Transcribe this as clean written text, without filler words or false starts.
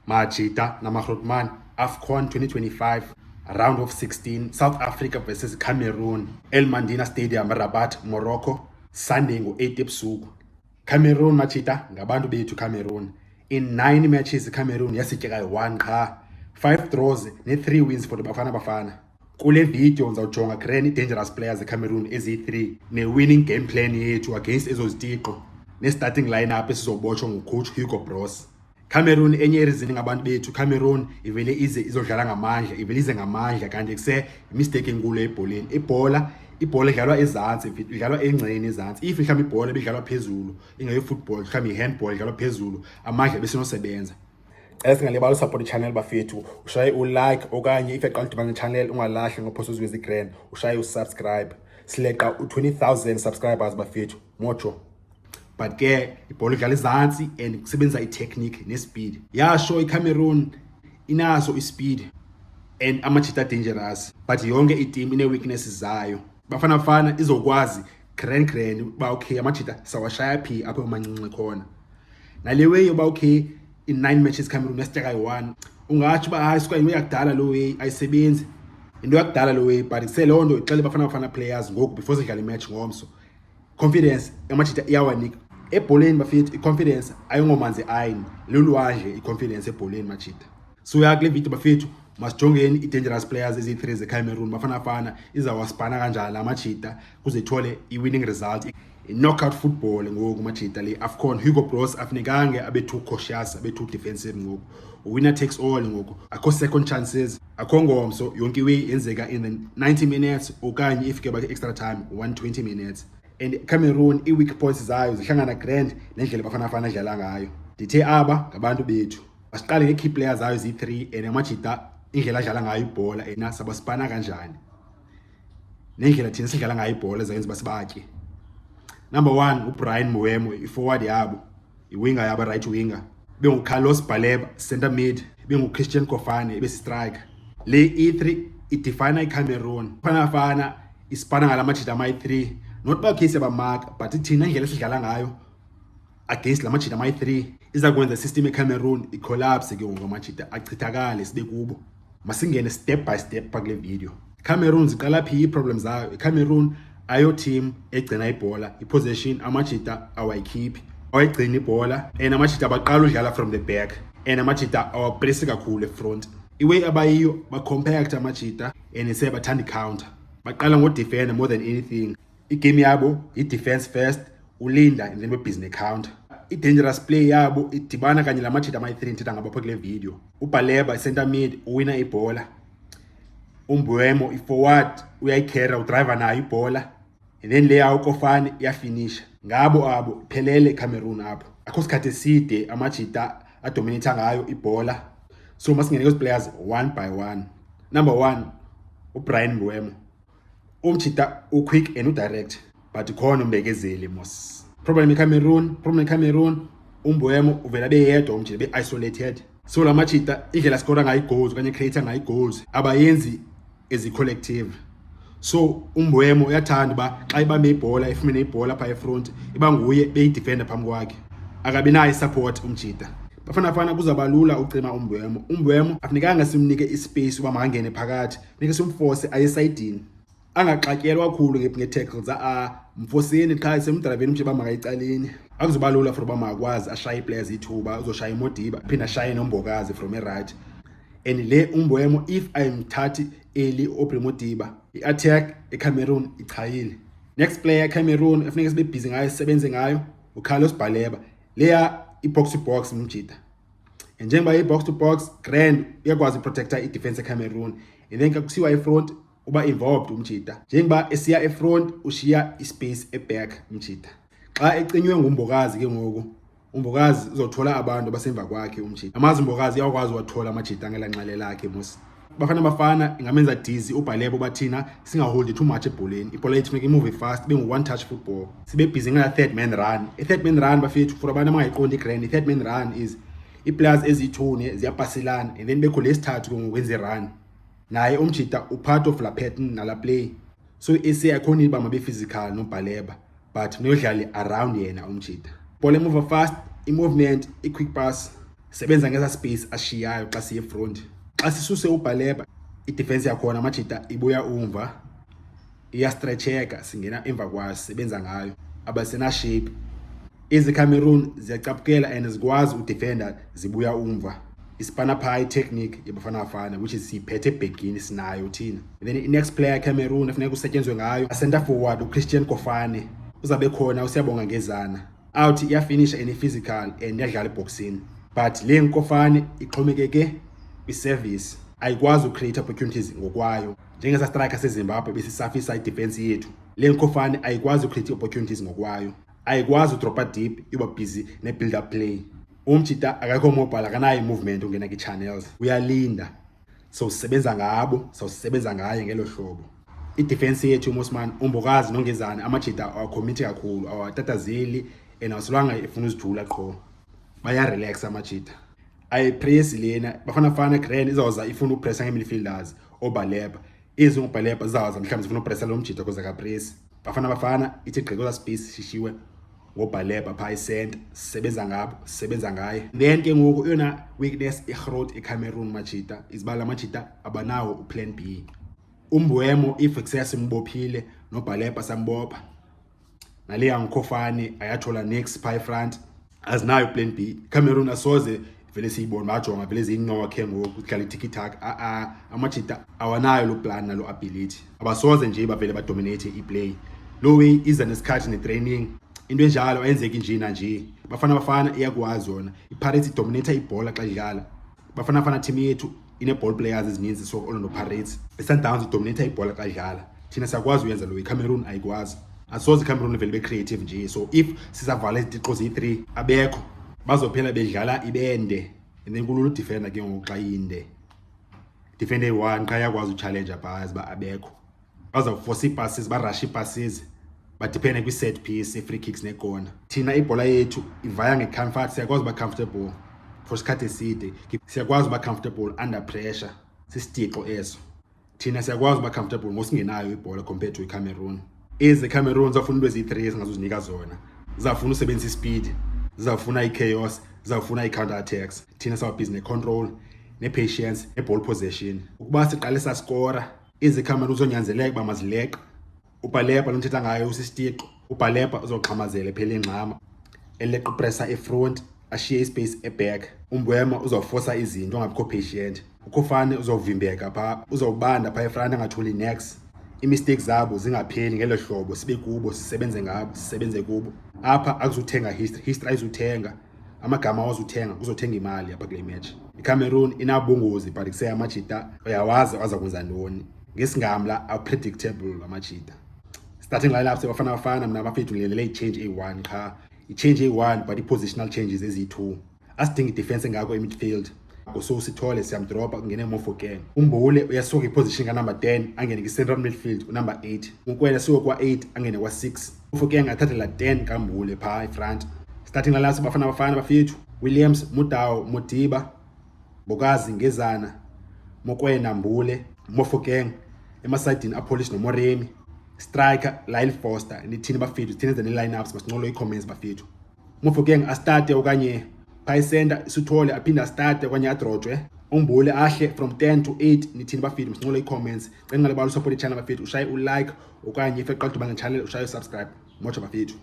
Majida namaGrootman AFCON 2025 round of 16 South Africa versus Cameroon El Mandina Stadium Rabat Morocco Sunday ngo-8 ebusuku. Cameroon Majida ngabantu bethu Cameroon. In 9 matches Cameroon yasityeka 1 qha, 5 draws ne3 wins for the Bafana Bafana. Kule video ngizawujonga grand dangerous players eCameroon ezi3 ne-winning game plan yethu against ezo zitiqo ne-starting lineup esizobotshwa ngucoach Hugo Broos. Cameroon enye reason ngabantu bethu Cameroon ivele izodlala ngamandla, ivele ize ngamandla kanti kuse mistake enkulu ebholeni. Ibhola idlalwa ezantsi, idlalwa engceni ezantsi. If mhlawumbe ibhola bidlalwa phezulu, ingayo football, mhlawumbe ihandball idlalwa phezulu, amandla besinosebenza. Singalibali support channel bafethu, ushaye ulike okanye if eqala udibana channel ungalahli ngophosa uzwe grand, ushaye usubscribe. Sileqa u20,000 subscribers bafethu, mocho. But ke ibhola idlala izantsi and kusebenza itechnique nespeed. Yasho iCameroon inaso ispeed and Amajida dangerous, but yonke iteam ine weaknesses zayo. Bafana izokwazi grand ba okay Amajida sawashaya phi apho emancinci khona. Nale way yoba okay in 9 matches Cameroon yasityeka 1. Ungathi ba hayi squad yakudala lo way ayisebenzi. Into yakudala lo way but seloo nto ixele bafana players ngoku before sidlala imatch ngomso. Confidence Amajida iyawanika. Ebholeni bafethu iconfidence ayingomanzi ayini, lolwandle iconfidence ebholeni Majida. So yakule video bafethu masijongeni i-dangerous players ezi3 zeCameroon bafana izawaspana kanjani Amajida kuze ithole i-winning result. I-knockout football ngoku Majida le AFCON Hugo Broos afunekanga abe too cautious, abe too defensive ngoku. Winner takes all ngoku. Akho second chances, akho ngomso, yonke way yenzeka in the 90 minutes okanye ifike ba extra time 120 minutes. And Cameroon i-weak points zayo zihlangana grand nendlela bafana idlala ngayo. Dithe aba ngabantu bethu. Basiqale nge-key players zayo zi3 and Amajida indlela adlala ngayo ibhola ena sabaspana kanjani. Nendlela thina sidlala ngayo ibhola zayenza basibatye. Number 1 uBryan Mbeumo i-forward yabo, i-winger yabo right winger. BenguCarlos Baleba center mid, benguChristian Kofane ebe-striker. Le E3 idefine iCameroon. Bafana ispana ngala Majida ama-3. Not ba case yabamark but thina indlela esidlala ngayo against la Majida ama-3 iza kwenza system eCameroon icollapse ke ngoMajida achithakale sibe kubo. Masingene step by step pakule video. Cameroon ziqala phi i-problems zayo. iCameroon ayo team egcina ibhola, i-possession Amajida awayikhiphi, awayigcina ibhola and Amajida baqala udlala from the back and Amajida awapress kakhulu efront. Iway abayiyo ba-compact Amajida and sebathanda i-counter. Baqala ngo-defend more than anything. Igame yabo i-defense first, ulinda and then we-business counter. I-dangerous play yabo idibana kanye la Majida ama-3 ndithetha ngabo apha kule video. uBaleba i-center mid uwina ibhola. uMbeumo i-forward uyayikhera udriver nayo ibhola. And then leya uKofane iyafinisha. Ngabo abo phelele Cameroon apho. Akho sikhathi eside Amajida adominate ngayo ibhola. So masingene those players one by one. Number 1 uBryan Mbeumo. Umjida quick and direct but khona umbekezeli mos. Problem eCameroon uMbeumo uvela beyedwa umjida be-isolated. So la Majida indlela score ngayo goals kanye create ngayo goals abayenzi ezi-collective. So uMbeumo uyathanda ba xa ibambe ibhola ifumene ibhola pha efront iba nguye beyidefender phambi kwakhe. Akabi nayo support umjida. Bafana kuzaba lula ucima uMbeumo afunekanga simnike ispace uba makangene phakathi, funeka simforce aye esayidini. Angaxatyelwa kakhulu nge-tackles mfoseni qha semdraveni umjeba makayicaleni. Akuzoba lula for uba makwazi ashaye players ithuba, uzoshaya iModiba phinda ashaye noMbokazi from right. And le uMbeumo if ayimthathi eli oPremodiba i-attack eCameroon ichayile. Next player eCameroon efuneka sibe busy ngayo sisebenze ngayo uCarlos Baleba. Leya i-box to box umjida. And njengoba i-box to box grand uyakwazi protector i-defense eCameroon. And then kakusiwa efront uba involved umjida. Njengoba esiya efront ushiya ispace eback umjida. Xa ecinywe nguMbokazi ke ngoku uMbokazi uzothola abantu basemva kwakhe umjida. Amazi uMbokazi uyakwazi wathola Amajida ngelanxele lakhe mos. Bafana ingamenza dizzy uBaleba bathina singahold too much ebholeni. Ibhola yethu make move fast bengu-one touch football. Sibe busy ngala third man run. I-third man run bafethu for abantu abangayiqondi grand, i-third man run is i-players ezi-2 ziyapaselana and then bekho lesithathu ngokwenza run. Naye umjida upart of la pattern nala play. So akhona iba mabe physical noBaleba but nodlali around yena umjida. Ball move fast, i-movement, i-quick pass. sebenza ngeza space ashiyayo xa siye front. Xa sisuse uBaleba idefense yakhona amajita ibuya umva, iyastretcheka, singena emva kwayo sebenza ngayo, abasena shape. Cameroon ziyacaphukela and zikwazi udefender zibuya umva. Ispana pie technique yabafana bafana, which is siphethe ebhekini sinayo thina. Then the next player Cameroon efuneka kusetyenzwe ngayo a center forward uChristian Kofane, uzabe khona uSiyabonga Ngezana. Out iyafinish and physical and iyadlala boxing, but le Kofane ixhomekeke kwi-service, ayikwazi ucreate opportunities ngokwayo. Njengesa striker seZimbabwe besisafisa idefense yethu, le Kofane ayikwazi ucreate opportunities ngokwayo, ayikwazi udropa deep, iba busy ne-build up play. Umjita akakho mobile, akanayo movement ungena ki-channels, uyalinda. So sisebenza ngabo, so sisebenza ngaye ngelo hlobo. Idefense yethu Mosman Umbokazi noNgezana amajita awacommit kakhulu, awatatazeli and awusolanga efuna uzijula qho. Baya relax amajita. Ayipress lena bafana fana Grand izawuza ifuna upressa nge-midfielders oBaleba. UBaleba zaza mhlawumbe zifuna upressa lo mjita kuze akapress. Bafana ithi gqikoza space shishiwe ngoBaleba pha center, sebenza ngaye. Then ke ngoku yona weakness igrowth eCameroon majita izibala amajita abanawo uplan B. Umbwemo if success imbophile noBaleba sambopha, nale yankofane ayathola next pie front azinayo plan B. Cameroon asoze vele siyibona bajonga vele ziyinqowa ke ngoku kudlala tiki-taka. Amajita awanayo lo plan nalo ability, abasoze nje bavele badominate iplay. Lo way iza nesikhathi netraining, into enjalo ayenzeki nje bafana iyakwazi yona. iPirates idominate ibhola xa idlala. Bafana team yethu ine ball players ezininzi, so Orlando Pirates iSundowns idominate ibhola xa idlala. Thina siyakwazi uyenza lo, iCameroon ayikwazi. Asoze iCameroon vele be creative nje, so if sisavala iziqo zi3 abekho bazophela bedlala ibende, and then kulula udefender ke ngoku xa inde. Defender 1 xa yakwazi uchallenge bhas ba abekho, bazawuforce ipasses, barush ipasses, badepende kwi-set piece, free kicks nekona. Thina ibhola yethu ivaya nge-comfort, siyakwazi uba comfortable for isikhathi eside, siyakwazi uba comfortable under pressure, sisitixo eso. Thina siyakwazi uba comfortable ngosingenayo ibhola compared to iCameroon. Cameroon zafuna into ezi3 singazozinika zona, zafuna usebenzisa ispeed, zafuna i-chaos, zafuna i-counter attacks. Thina sawubhizi ne-control, ne-patience, ne-ball possession. Ukuba siqalisa skora, Cameroon zonyanzeleka uba mazileqa. uBaleba lomthetha ngayo usisitixo, uBaleba uzoxhamazela phela ingxama, eleqa upressor efront, ashiye ispace eback. Umbwema uzawuforsa izinto ongabikho patient. uKhofane uzawuvimbeka pha, uzawubanda pha efront angatholi next. Imistakes zabo zingapheli ngelo hlobo, sibe kubo, sisebenze kubo. Apha akuzuthenga history ayizuthenga, amagama awazuthenga, uzothenga imali apha kule match. iCameroon inabungozi but kusaya amajita uyawazi azakwenza ntoni. Ngesingamla unpredictable amajita. Starting lineup sebafana mina bafethu ngilele change A1 qha. I-change A1 but i-positional changes ezi2. Asidinga i-defense engako e-midfield. So sithole siyamdropa kungene Mofokeng. Umbule uyasuka i-position ka-number 10 angene ki-central midfield u-number 8. Ukwela suka kwa-8 angene kwa-6. Mofokeng athathe la 10 kaMbule pha ifront. Starting lineup sebafana bafethu Williams, Mudau, Modiba, Mbokazi, Ngezana, Mokoena, Mbule, Mofokeng. Emasayidini aPolish noMoremi. Striker Lyle Foster nithini bafethu, thina zenze ne-lineups masinqolo i-comments bafethu. Mofokeng astarte okanye phi center sithole aphinda starte okanye adrojwe. Umbule ahle from 10 to 8 nithini bafethu masinqolo i-comments. Cela ngale balo support i-channel bafethu, ushaye u-like okanye if eqala uba ne-channel ushaye subscribe. Moja bafethu.